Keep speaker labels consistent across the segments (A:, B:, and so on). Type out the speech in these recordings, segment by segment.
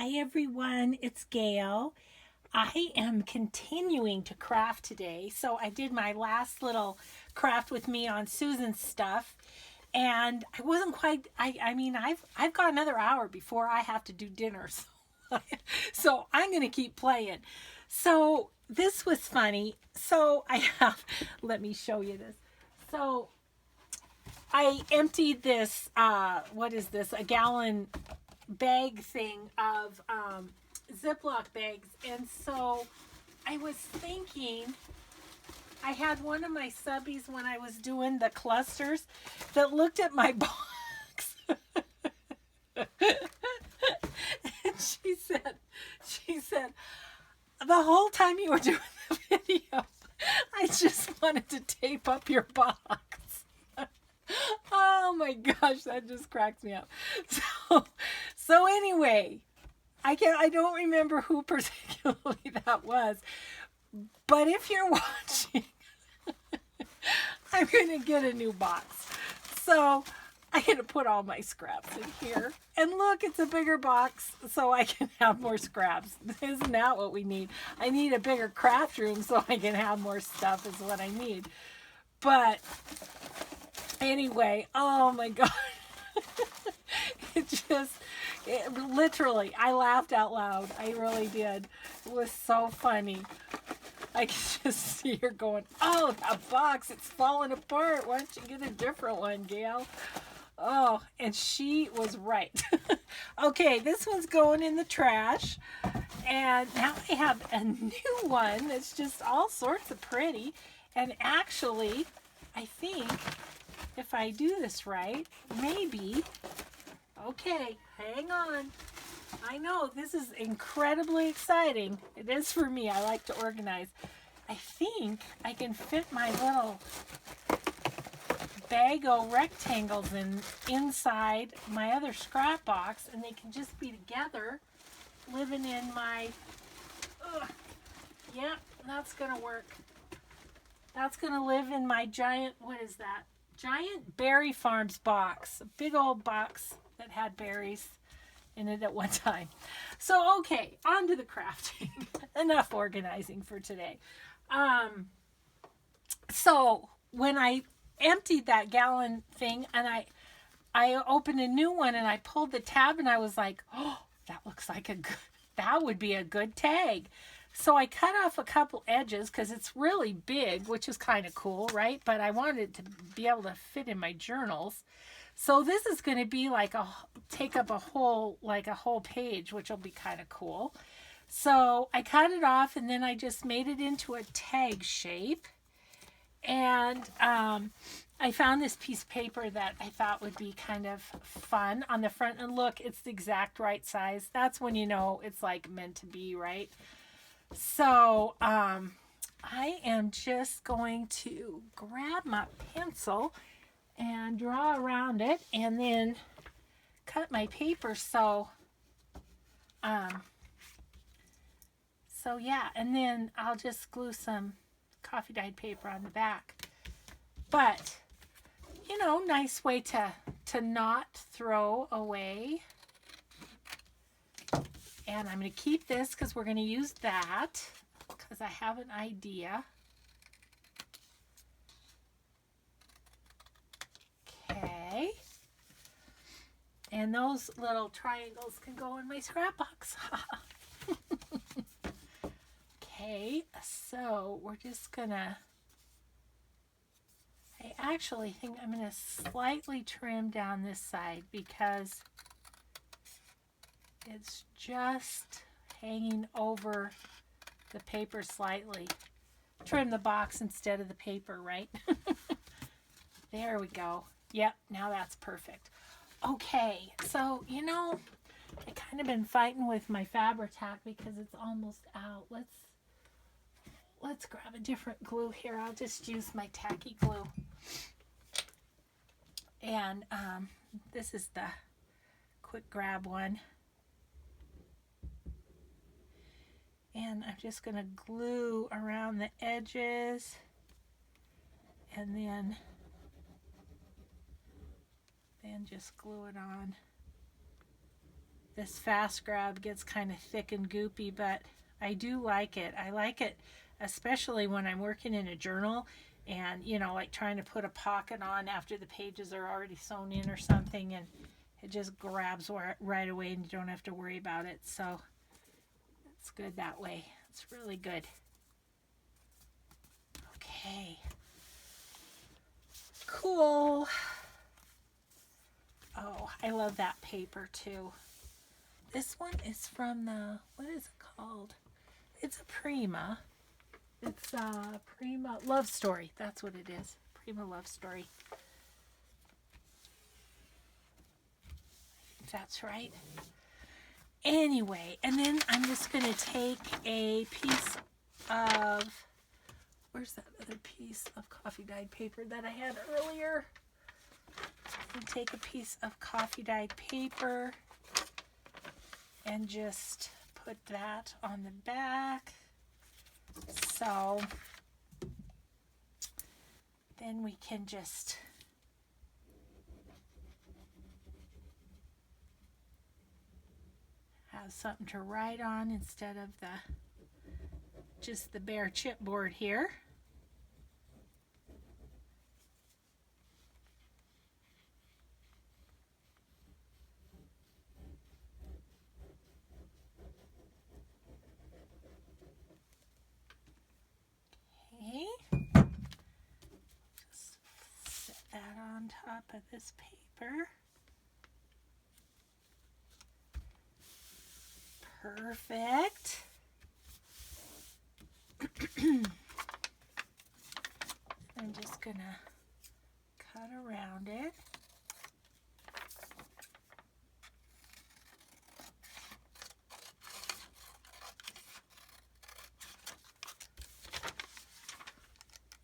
A: Hi everyone, it's Gail. I am continuing to craft today. So I did my last little craft with me on Susan's stuff and I wasn't quite I've got another hour before I have to do dinner. So I'm going to keep playing. So this was funny. So I have let me show you this. So I emptied this what is this? A gallon bag thing of Ziploc bags. And so I was thinking, I had one of my subbies when I was doing the clusters that looked at my box. And she said, the whole time you were doing the video, I just wanted to tape up your box. Oh my gosh, that just cracks me up. So anyway, I don't remember who particularly that was, but if you're watching, I'm gonna get a new box. So I'm gonna put all my scraps in here. And look, it's a bigger box so I can have more scraps. Isn't that what we need? I need a bigger craft room so I can have more stuff is what I need. But anyway, oh my God. Literally, I laughed out loud. I really did. It was so funny. I can just see her going, oh, that box, it's falling apart. Why don't you get a different one, Gail? Oh, and she was right. Okay, this one's going in the trash. And now I have a new one that's just all sorts of pretty. And actually, I think if I do this right, maybe, okay, hang on. I know this is incredibly exciting. It is for me. I like to organize. I think I can fit my little Bago rectangles inside my other scrap box, and they can just be together, living in my, yeah, that's gonna work. That's gonna live in my giant, what is that? Giant Berry Farms box. A big old box that had berries in it at one time. So, okay, on to the crafting. Enough organizing for today. So when I emptied that gallon thing and I opened a new one and I pulled the tab and I was like, oh, that looks like that would be a good tag. So I cut off a couple edges because it's really big, which is kind of cool, right? But I wanted it to be able to fit in my journals. So this is going to be like take up a whole page, which will be kind of cool. So I cut it off and then I just made it into a tag shape. And I found this piece of paper that I thought would be kind of fun on the front. And look, it's the exact right size. That's when you know it's like meant to be, right? So I am just going to grab my pencil and draw around it and then cut my paper. So yeah, and then I'll just glue some coffee dyed paper on the back. But, you know, nice way to not throw away. And I'm going to keep this because we're going to use that because I have an idea. Okay. And those little triangles can go in my scrap box. Okay, so we're just gonna, I actually think I'm gonna slightly trim down this side because it's just hanging over the paper slightly. Trim the box instead of the paper, right? There we go. Yep, now that's perfect. Okay, so you know, I kind of been fighting with my Fabri-Tac because it's almost out. Let's grab a different glue here. I'll just use my tacky glue. And this is the quick grab one. And I'm just going to glue around the edges and then just glue it on. This fast grab gets kind of thick and goopy, but I do like it. I like it especially when I'm working in a journal and, you know, like trying to put a pocket on after the pages are already sewn in or something, and it just grabs right away and you don't have to worry about it. So it's good that way. It's really good. Okay. Cool. Oh, I love that paper too. This one is from the, what is it called? It's a Prima. It's a Prima Love Story. That's what it is. Prima Love Story. If that's right. Anyway, and then I'm just going to take a piece of, where's that other piece of coffee dyed paper that I had earlier? And take a piece of coffee dyed paper and just put that on the back. So then we can just have something to write on instead of just the bare chipboard here. Okay. Just set that on top of this paper. Perfect. I'm just gonna cut around it.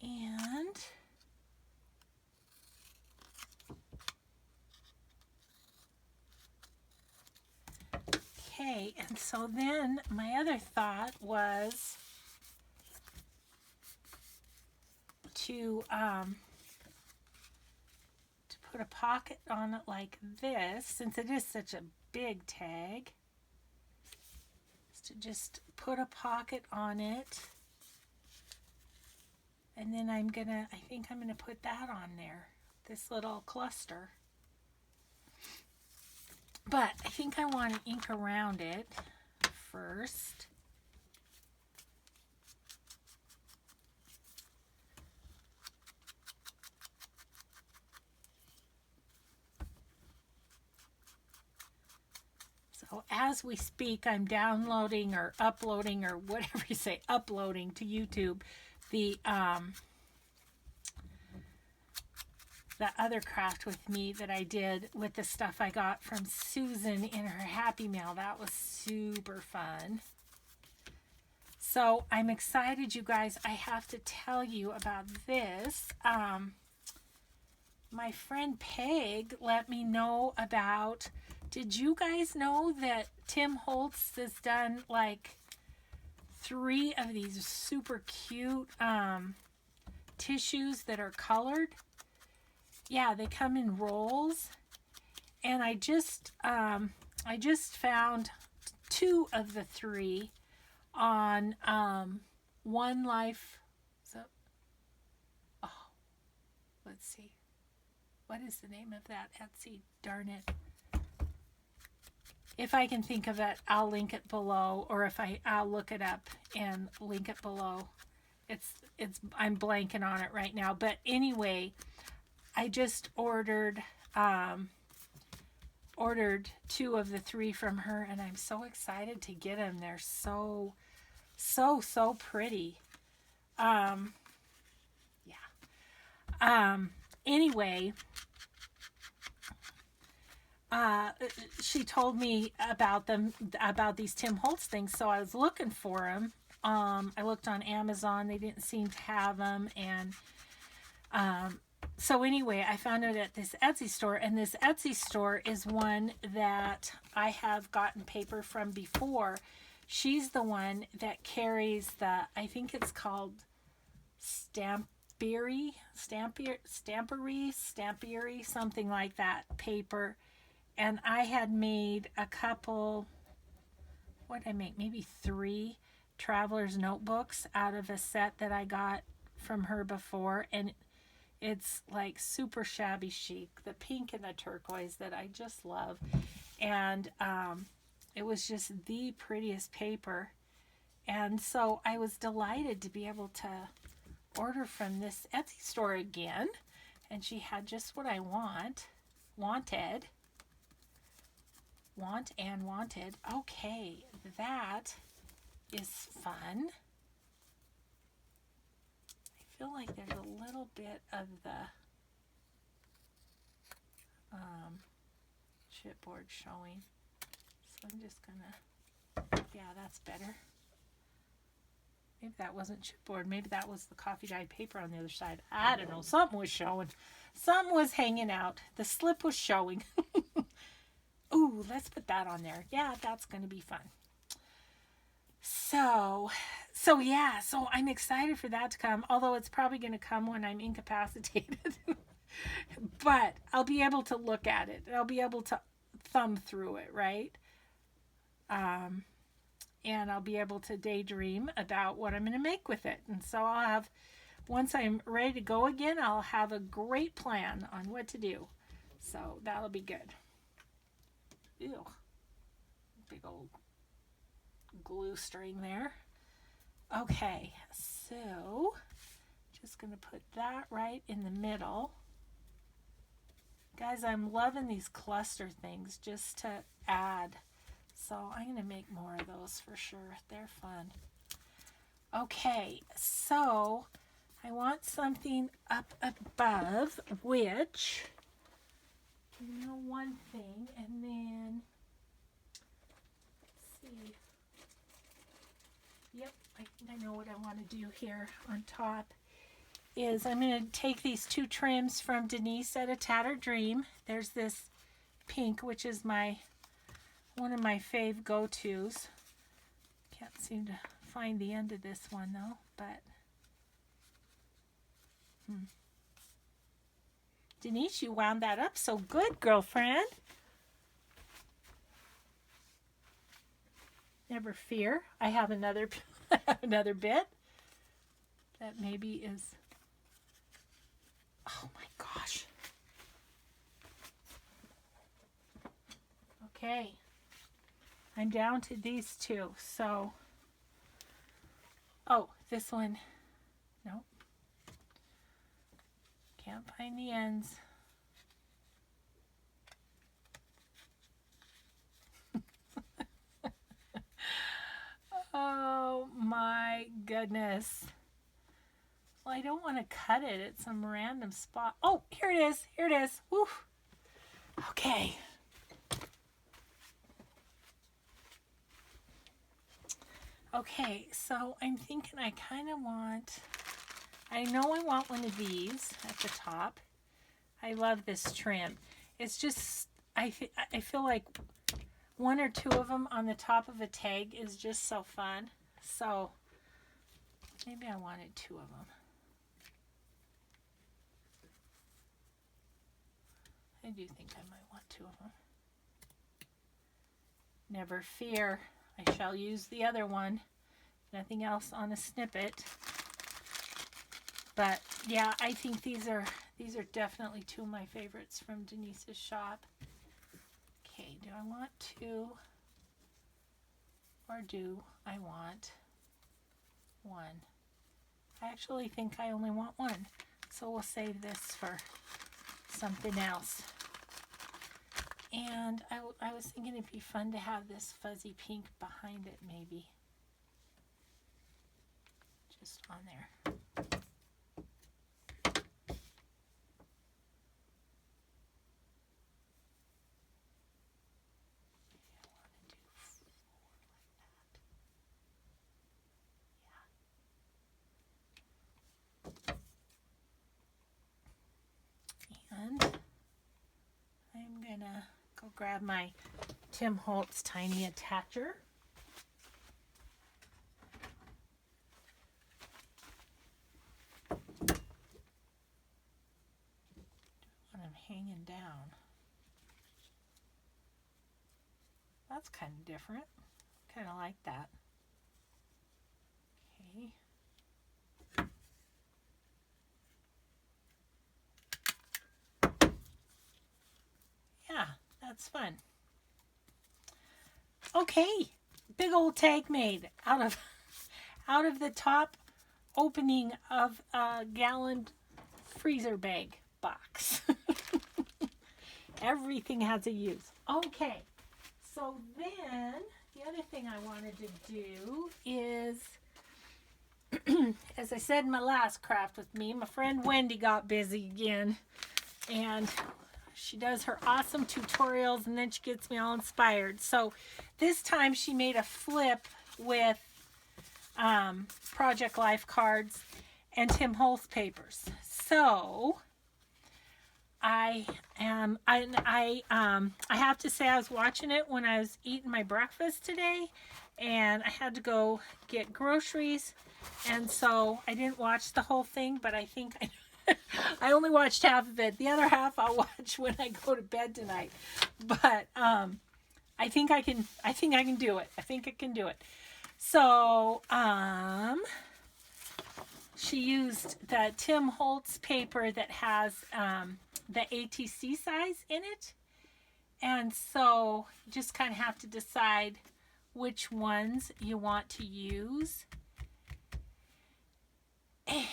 A: And okay, and so then my other thought was to put a pocket on it like this, since it is such a big tag, is to just put a pocket on it, and then I think I'm gonna put that on there, this little cluster. But I think I want to ink around it first. So as we speak, I'm downloading or uploading, or whatever you say, uploading to YouTube the other craft with me that I did with the stuff I got from Susan in her Happy Mail. That was super fun. So I'm excited, you guys. I have to tell you about this. My friend Peg let me know about, did you guys know that Tim Holtz has done like 3 of these super cute tissues that are colored? Yeah, they come in rolls, and I just found 2 of the 3 on One Life. So, oh, let's see, what is the name of that Etsy? Darn it! If I can think of it, I'll link it below, or if I'll look it up and link it below. I'm blanking on it right now, but anyway. I just ordered 2 of the 3 from her, and I'm so excited to get them. They're so pretty. Anyway, she told me about these Tim Holtz things, so I was looking for them. I looked on Amazon. They didn't seem to have them, and so anyway, I found it at this Etsy store, and this Etsy store is one that I have gotten paper from before. She's the one that carries I think it's called Stampery, something like that paper. And I had made a couple, what did I make? Maybe 3 traveler's notebooks out of a set that I got from her before. And it's like super shabby chic, the pink and the turquoise that I just love. And it was just the prettiest paper. And so I was delighted to be able to order from this Etsy store again. And she had just what I wanted. Okay, that is fun. I feel like there's a little bit of the chipboard showing. So I'm just gonna, yeah, that's better. Maybe that wasn't chipboard. Maybe that was the coffee dyed paper on the other side. I don't know. Something was showing. Something was hanging out. The slip was showing. Ooh, let's put that on there. Yeah, that's going to be fun. So I'm excited for that to come. Although it's probably going to come when I'm incapacitated. But I'll be able to look at it. I'll be able to thumb through it, right? And I'll be able to daydream about what I'm going to make with it. And so I'll have, once I'm ready to go again, I'll have a great plan on what to do. So that'll be good. Ew. Big old glue string there. Okay, so just going to put that right in the middle. Guys, I'm loving these cluster things just to add. So I'm going to make more of those for sure. They're fun. Okay, so I want something up above, which, you know, one thing, and then, let's see. Yep, I think I know what I want to do here on top. Is I'm going to take these 2 trims from Denise at A Tattered Dream. There's this pink, which is one of my fave go-tos. Can't seem to find the end of this one though, but Denise, you wound that up so good, girlfriend. Never fear. I have another another bit that maybe is, oh my gosh. Okay. I'm down to these 2. So, oh, this one, nope. Can't find the ends. Oh my goodness. Well, I don't want to cut it at some random spot. Oh, here it is. Here it is. Woo. Okay. Okay, so I'm thinking I kind of want, I know I want one of these at the top. I love this trim. It's just, I feel like 1 or 2 of them on the top of a tag is just so fun. So maybe I wanted 2 of them. I do think I might want 2 of them. Never fear. I shall use the other one. Nothing else on a snippet. But yeah, I think these are definitely 2 of my favorites from Denise's shop. Okay, do I want 2 or do I want 1? I actually think I only want 1. So we'll save this for something else. And I was thinking it'd be fun to have this fuzzy pink behind it, maybe. Just on there. And I'm gonna go grab my Tim Holtz tiny attacher. When I'm hanging down. That's kind of different. Kind of like that. Okay. Yeah, that's fun. Okay, big old tag made out of the top opening of a gallon freezer bag box. Everything has a use. Okay, so then the other thing I wanted to do is, as I said in my last craft with me, my friend Wendy got busy again, and she does her awesome tutorials, and then she gets me all inspired. So this time she made a flip with Project Life cards and Tim Holtz papers. So I have to say, I was watching it when I was eating my breakfast today, and I had to go get groceries, and so I didn't watch the whole thing, but I think I only watched half of it. The other half I'll watch when I go to bed tonight. But I think I can do it. I think I can do it. So she used the Tim Holtz paper that has the ATC size in it. And so you just kind of have to decide which ones you want to use. And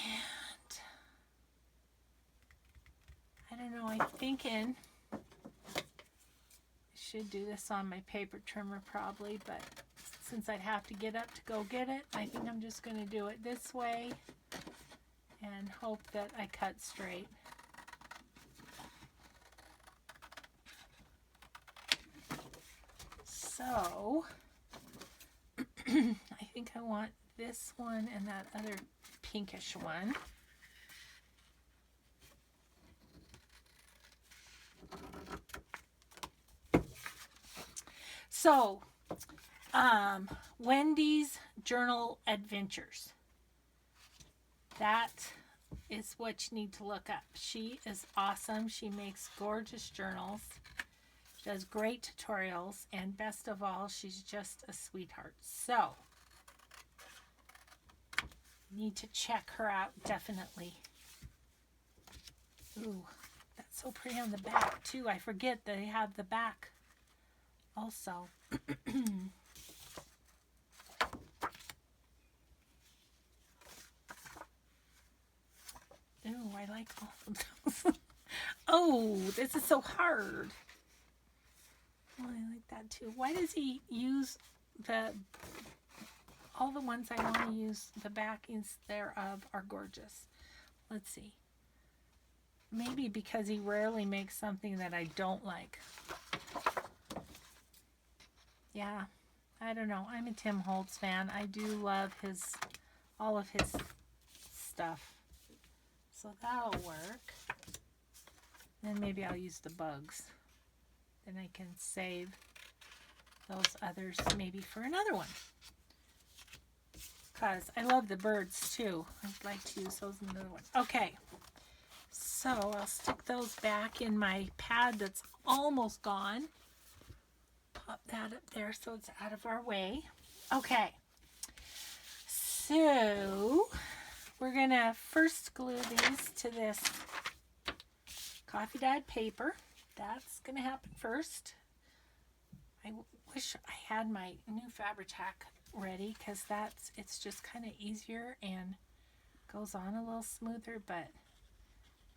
A: I don't know, I'm thinking I should do this on my paper trimmer probably, but since I'd have to get up to go get it, I think I'm just going to do it this way and hope that I cut straight. So I think I want this one and that other pinkish one. So Wendy's Journal Adventures. That is what you need to look up. She is awesome. She makes gorgeous journals. She does great tutorials, and best of all, she's just a sweetheart. So need to check her out definitely. Ooh, that's so pretty on the back too. I forget they have the back also. Ooh, I like all of those. Oh, this is so hard. Oh, I like that too. Why does he use all the ones I want to use, the backings thereof are gorgeous. Let's see. Maybe because he rarely makes something that I don't like. Yeah, I don't know. I'm a Tim Holtz fan. I do love all of his stuff. So that'll work. Then maybe I'll use the bugs. Then I can save those others maybe for another one. Because I love the birds too. I'd like to use those in another one. Okay. So I'll stick those back in my pad that's almost gone. Pop that up there so it's out of our way. Okay. So we're going to first glue these to this coffee dyed paper. That's going to happen first. I wish I had my new Fabri-Tac ready because it's just kind of easier and goes on a little smoother, but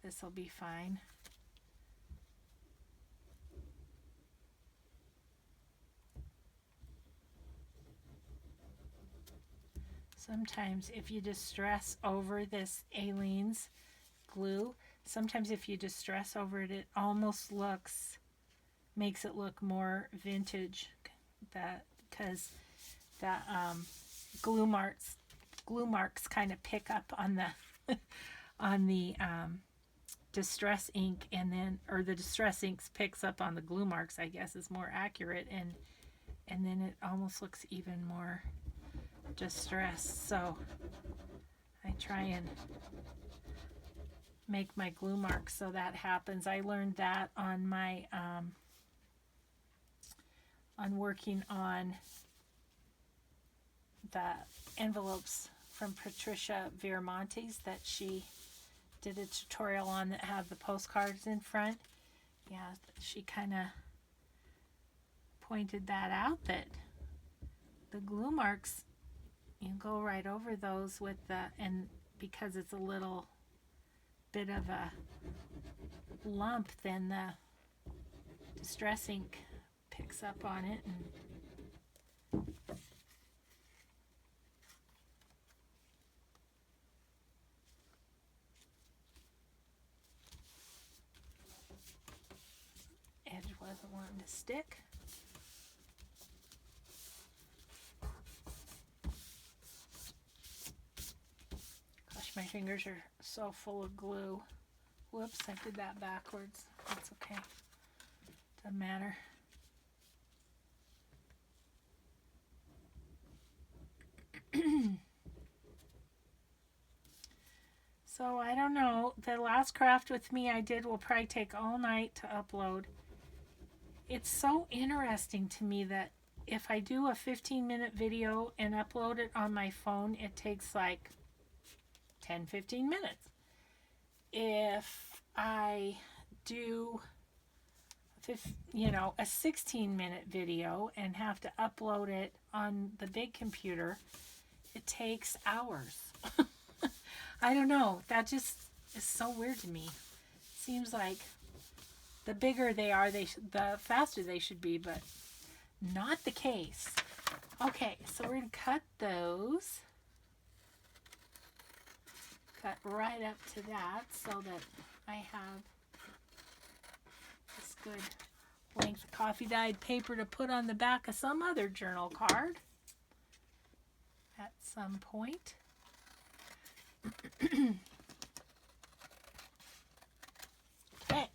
A: this will be fine. Sometimes if you distress over this Aleene's glue, sometimes if you distress over it, it almost makes it look more vintage. Because that glue marks kind of pick up on the on the distress ink, or the distress ink picks up on the glue marks, I guess is more accurate, and then it almost looks even more distressed. So I try and make my glue marks so that happens. I learned that on my working on the envelopes from Patricia Viramontes that she did a tutorial on that have the postcards in front. Yeah, she kind of pointed that out, that the glue marks, you go right over those with the, and because it's a little bit of a lump, then the distress ink picks up on it. And edge wasn't wanting to stick. Gosh, my fingers are so full of glue. Whoops, I did that backwards. That's okay. Doesn't matter. So I don't know. The last craft with me I did will probably take all night to upload. It's so interesting to me that if I do a 15-minute video and upload it on my phone, it takes like 10-15 minutes. If I do a 16-minute video and have to upload it on the big computer, it takes hours. I don't know. That just is so weird to me. Seems like the bigger they are, the faster they should be, but not the case. Okay, so we're going to cut those. Cut right up to that so that I have this good length of coffee dyed paper to put on the back of some other journal card at some point. Okay.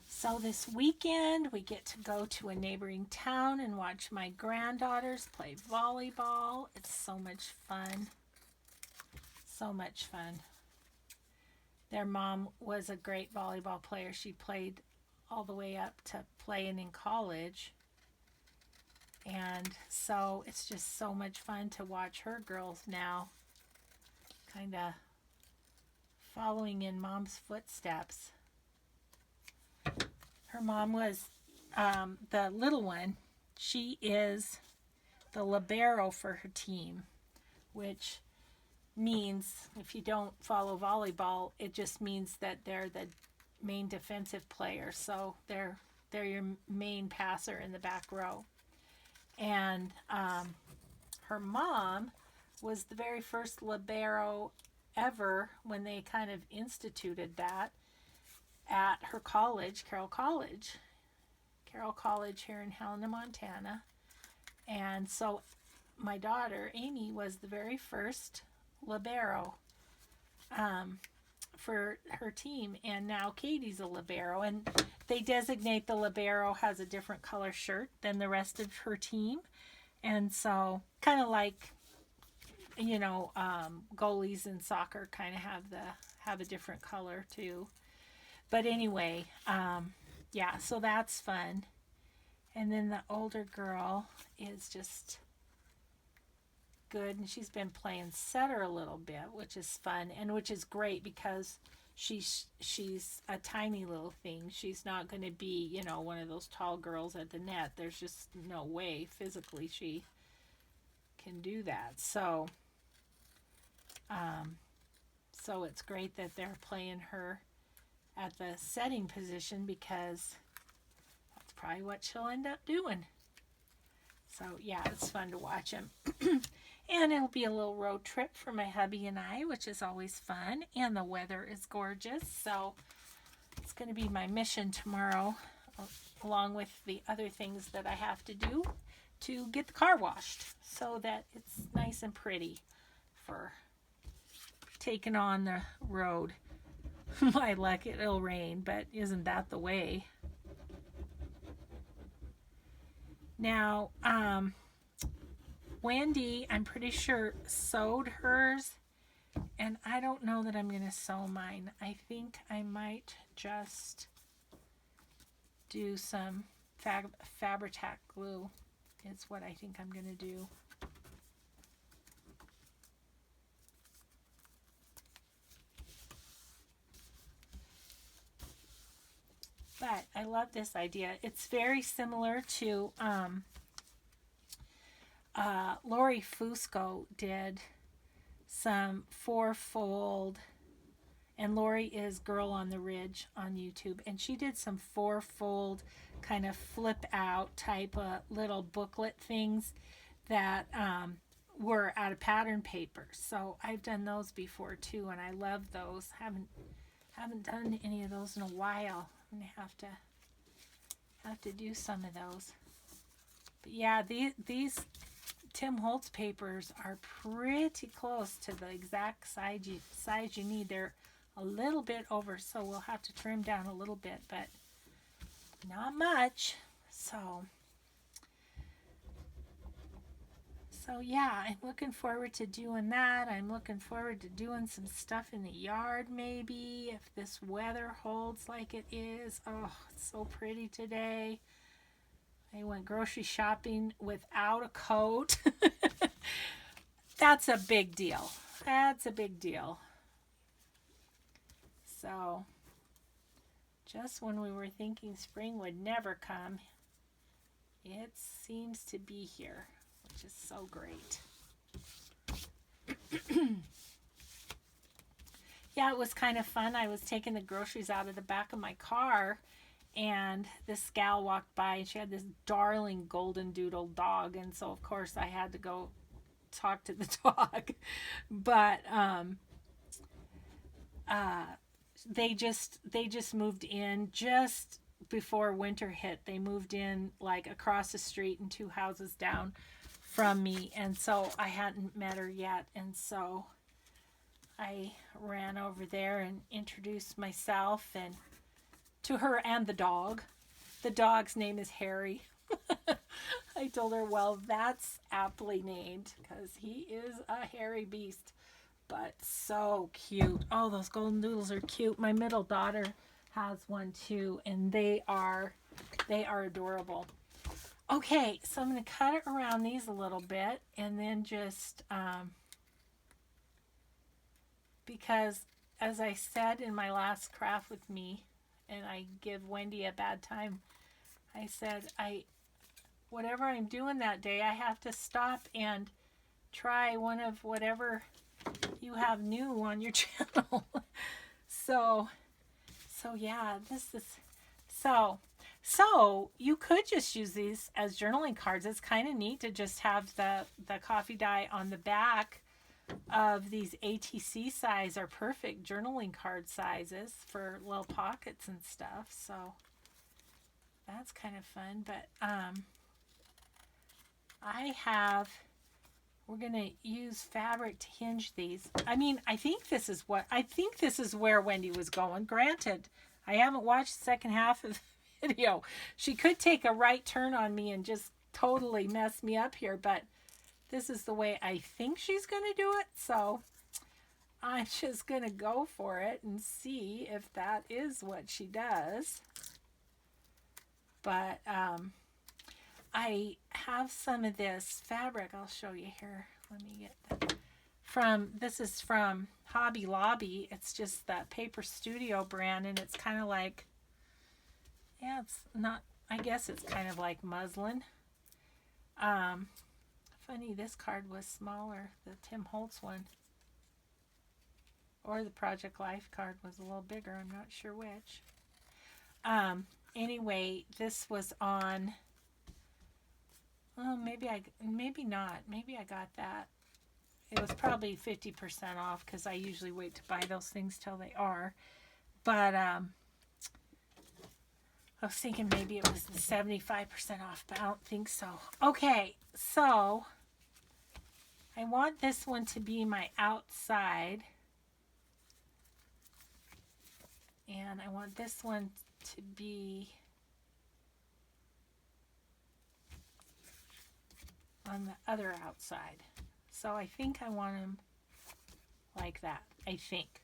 A: So this weekend we get to go to a neighboring town and watch my granddaughters play volleyball. It's so much fun. So much fun. Their mom was a great volleyball player. She played all the way up to playing in college. And so it's just so much fun to watch her girls now kind of following in mom's footsteps. Her mom was the little one. She is the libero for her team, which means, if you don't follow volleyball, it just means that they're the main defensive player. So they're your main passer in the back row. And her mom was the very first libero ever when they kind of instituted that at her college, Carroll College here in Helena, Montana. And so my daughter, Amy, was the very first libero for her team. And now Katie's a libero. And they designate the libero has a different color shirt than the rest of her team. And so kind of like, goalies in soccer kind of have a different color too. But anyway, yeah, so that's fun. And then the older girl is just good, and she's been playing setter a little bit, which is fun, and which is great because she's a tiny little thing. She's not going to be, one of those tall girls at the net. There's just no way physically she can do that. So it's great that they're playing her at the setting position, because that's probably what she'll end up doing. So yeah, it's fun to watch them. And it'll be a little road trip for my hubby and I, which is always fun. And the weather is gorgeous. So it's going to be my mission tomorrow, along with the other things that I have to do, to get the car washed so that it's nice and pretty for taking on the road. My luck, it'll rain, but isn't that the way? Now, Wendy, I'm pretty sure, sewed hers, and I don't know that I'm going to sew mine. I think I might just do some Fabri-Tac glue. It's what I think I'm going to do. But I love this idea. It's very similar to Lori Fusco did some fourfold, and Lori is Girl on the Ridge on YouTube, and she did some fourfold kind of flip out type of little booklet things that were out of pattern paper. So I've done those before too, and I love those. Haven't done any of those in a while. I'm gonna have to do some of those. But yeah, these Tim Holtz papers are pretty close to the exact size you need. They're a little bit over, so we'll have to trim down a little bit, but not much. So yeah, I'm looking forward to doing that. I'm looking forward to doing some stuff in the yard maybe, if this weather holds like it is. Oh, it's so pretty today. I went grocery shopping without a coat. That's a big deal. That's a big deal. So, just when we were thinking spring would never come, it seems to be here, which is so great. Yeah, it was kind of fun. I was taking the groceries out of the back of my car, and this gal walked by, and she had this darling golden doodle dog, and so of course I had to go talk to the dog. But they just moved in just before winter hit. They moved in like across the street and 2 houses down from me, and so I hadn't met her yet, and so I ran over there and introduced myself and to her and the dog. The dog's name is Harry. I told her, well, that's aptly named because he is a hairy beast, but so cute. Oh, those golden doodles are cute. My middle daughter has one too, and they are adorable. Okay, so I'm going to cut it around these a little bit, and then just because, as I said in my last craft with me, and I give Wendy a bad time, I said, whatever I'm doing that day, I have to stop and try one of whatever you have new on your channel. So yeah, this is, so you could just use these as journaling cards. It's kind of neat to just have the coffee dye on the back of these ATC size are perfect journaling card sizes for little pockets and stuff. So that's kind of fun. But we're going to use fabric to hinge these. I mean, I think this is where Wendy was going. Granted, I haven't watched the second half of the video. She could take a right turn on me and just totally mess me up here, but this is the way I think she's going to do it, so I'm just going to go for it and see if that is what she does. But I have some of this fabric. I'll show you here. Let me get that. This is from Hobby Lobby. It's just that Paper Studio brand, and it's kind of like, yeah, it's not, I guess it's kind of like muslin. Funny, this card was smaller, the Tim Holtz one. Or the Project Life card was a little bigger. I'm not sure which. Anyway, this was on, oh, maybe not. Maybe I got that. It was probably 50% off because I usually wait to buy those things till they are. But I was thinking maybe it was the 75% off, but I don't think so. Okay, so I want this one to be my outside. And I want this one to be on the other outside. So I think I want them like that, I think.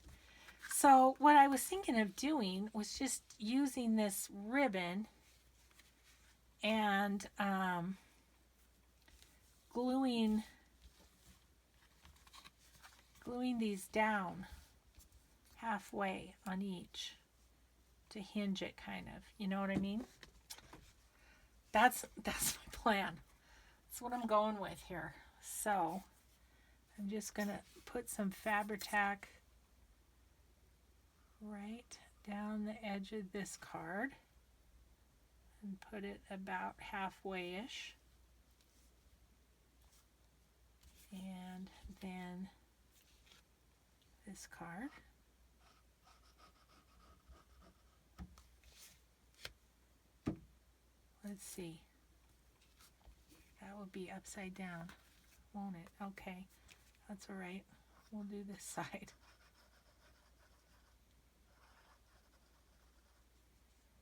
A: So what I was thinking of doing was just using this ribbon and gluing these down halfway on each to hinge it, kind of. You know what I mean? That's my plan. That's what I'm going with here. So I'm just going to put some Fabri-Tac right down the edge of this card and put it about halfway-ish. And then this card. Let's see. That will be upside down, won't it? Okay, that's all right. We'll do this side.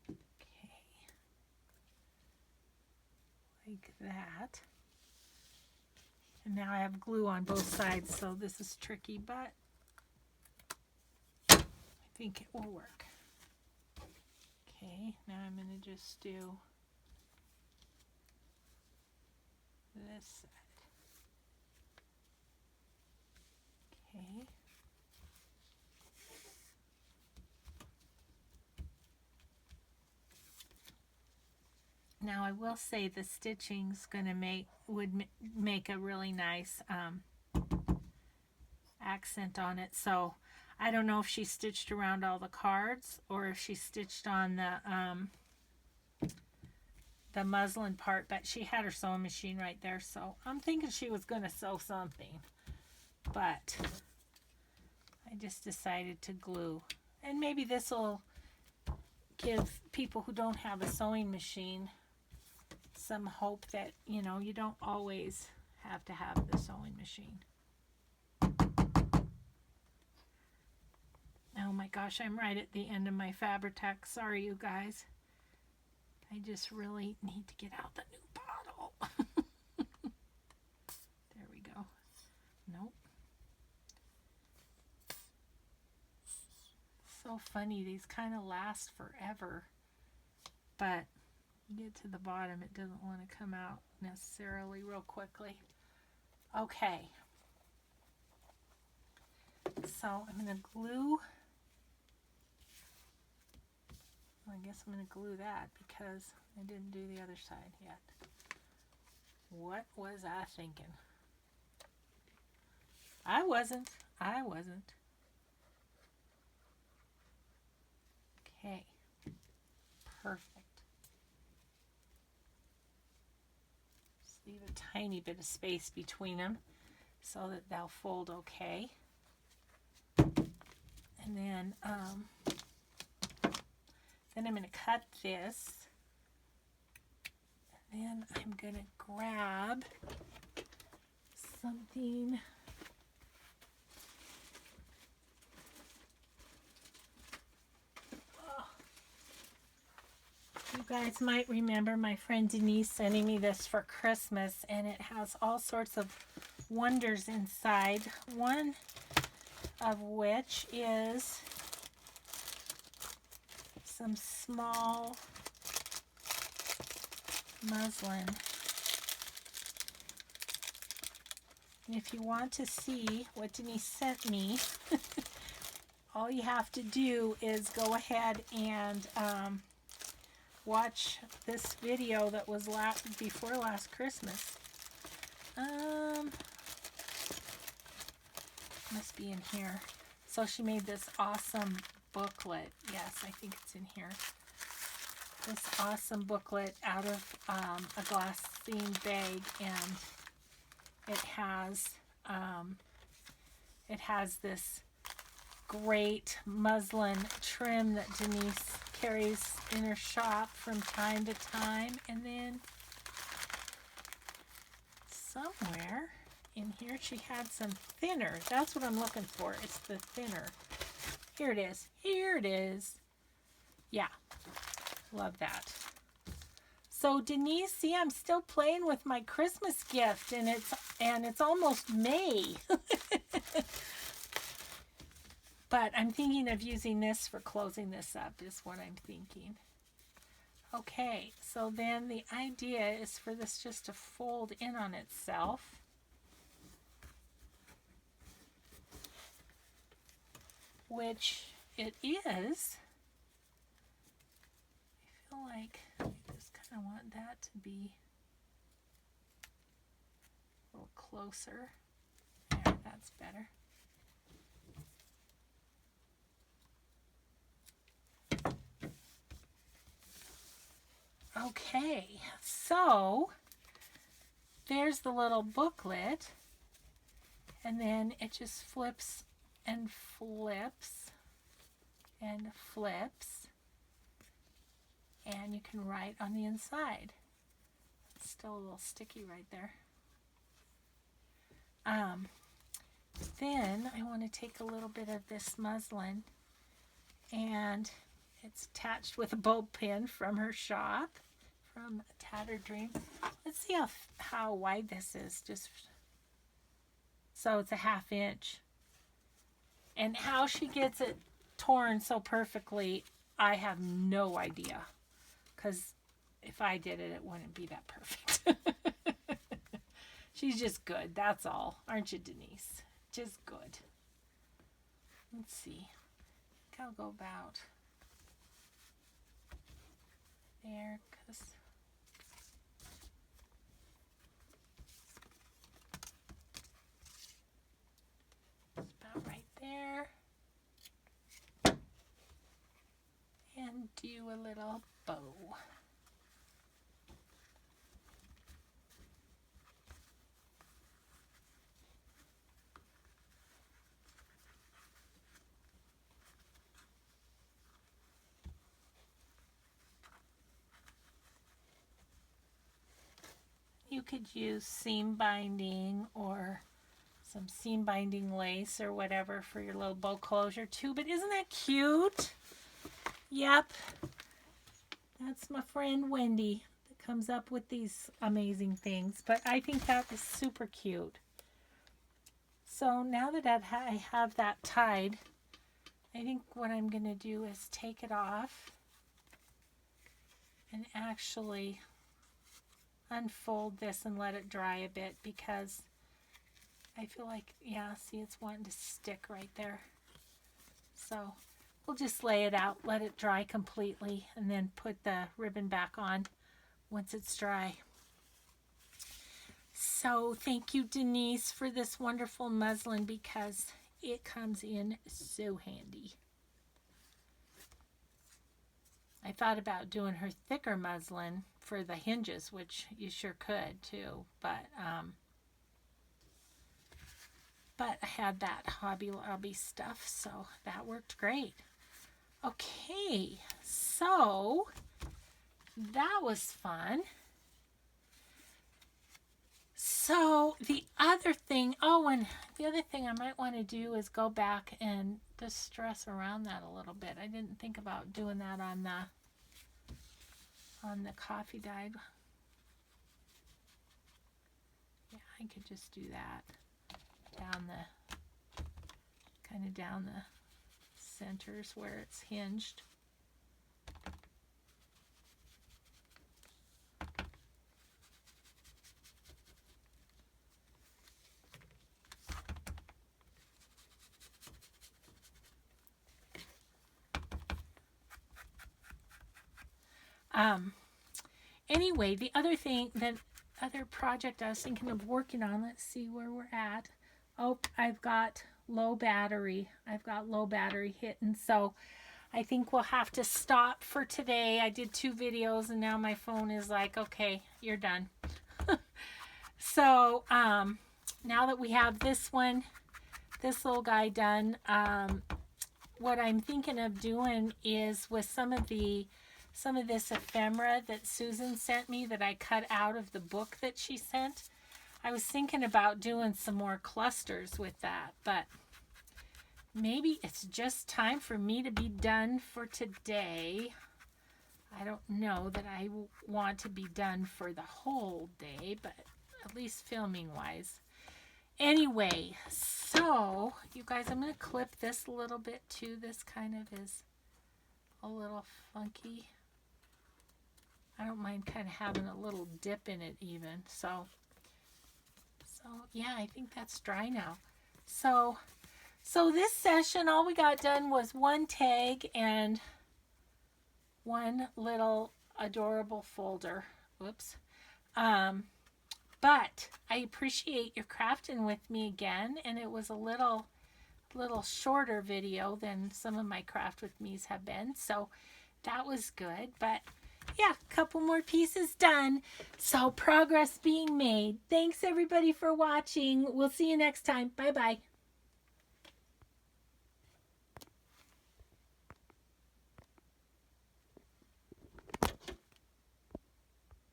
A: Okay, like that. And now I have glue on both sides, so this is tricky, but I think it will work. Okay, now I'm going to just do this side. Okay. Now I will say the stitching's going to would make a really nice accent on it. So I don't know if she stitched around all the cards or if she stitched on the muslin part, but she had her sewing machine right there, so I'm thinking she was going to sew something, but I just decided to glue. And maybe this will give people who don't have a sewing machine some hope that, you know, you don't always have to have the sewing machine. Oh my gosh, I'm right at the end of my Fabri-Tac. Sorry, you guys. I just really need to get out the new bottle. There we go. Nope. So funny. These kind of last forever. But you get to the bottom, it doesn't want to come out necessarily real quickly. Okay. So I'm going to glue. I guess I'm going to glue that because I didn't do the other side yet. What was I thinking? I wasn't. Okay. Perfect. Just leave a tiny bit of space between them so that they'll fold okay. And then I'm going to cut this, and then I'm going to grab something. Oh. You guys might remember my friend Denise sending me this for Christmas, and it has all sorts of wonders inside, one of which is some small muslin. And if you want to see what Denise sent me, all you have to do is go ahead and watch this video that was before last Christmas. Must be in here. So she made this awesome booklet. Yes, I think it's in here. This awesome booklet out of a glassine bag, and it has this great muslin trim that Denise carries in her shop from time to time. And then somewhere in here she had some thinner. That's what I'm looking for. It's the thinner. Here it is. Here it is. Yeah. Love that. So Denise, see, I'm still playing with my Christmas gift, and it's almost May. But I'm thinking of using this for closing this up, is what I'm thinking. Okay, so then the idea is for this just to fold in on itself. Which it is. I feel like I just kind of want that to be a little closer. There, that's better. Okay, so there's the little booklet, and then it just flips and flips and flips, and you can write on the inside. It's still a little sticky right there. Then I want to take a little bit of this muslin, and it's attached with a bulb pin from her shop, from A Tattered Dream. Let's see how wide this is. Just so it's a 1/2 inch. And how she gets it torn so perfectly, I have no idea. Because if I did it, it wouldn't be that perfect. She's just good, that's all. Aren't you, Denise? Just good. Let's see. I think I'll go about there, because it's about right there. And do a little bow. You could use seam binding or some seam binding lace or whatever for your little bow closure too, but isn't that cute? Yep, that's my friend Wendy that comes up with these amazing things, but I think that is super cute. So now that I have that tied, I think what I'm going to do is take it off and actually unfold this and let it dry a bit, because I feel like, yeah, see, it's wanting to stick right there. So we'll just lay it out, let it dry completely, and then put the ribbon back on once it's dry. So thank you, Denise, for this wonderful muslin, because it comes in so handy. I thought about doing her thicker muslin for the hinges, which you sure could too, but I had that Hobby Lobby stuff, so that worked great. Okay, so that was fun. So the other thing, and the other thing I might want to do is go back and just stress around that a little bit. I didn't think about doing that on the coffee dyed. Yeah, I could just do that kind of down the centers where it's hinged. Anyway, the other thing, the other project I was thinking of working on, let's see where we're at. Oh, I've got low battery. I've got low battery hitting, so I think we'll have to stop for today. I did 2 videos and now my phone is like, okay, you're done. So now that we have this little guy done, what I'm thinking of doing is with some of this ephemera that Susan sent me that I cut out of the book that she sent. I was thinking about doing some more clusters with that, but maybe it's just time for me to be done for today. I don't know that I want to be done for the whole day, but at least filming wise. Anyway, so you guys, I'm going to clip this a little bit too. This kind of is a little funky. I don't mind kind of having a little dip in it even. So yeah, I think that's dry now. So this session, all we got done was one tag and one little adorable folder. Whoops. But I appreciate your crafting with me again, and it was a little shorter video than some of my craft with me's have been, so that was good. But yeah, a couple more pieces done, so progress being made. Thanks everybody for watching. We'll see you next time. Bye bye.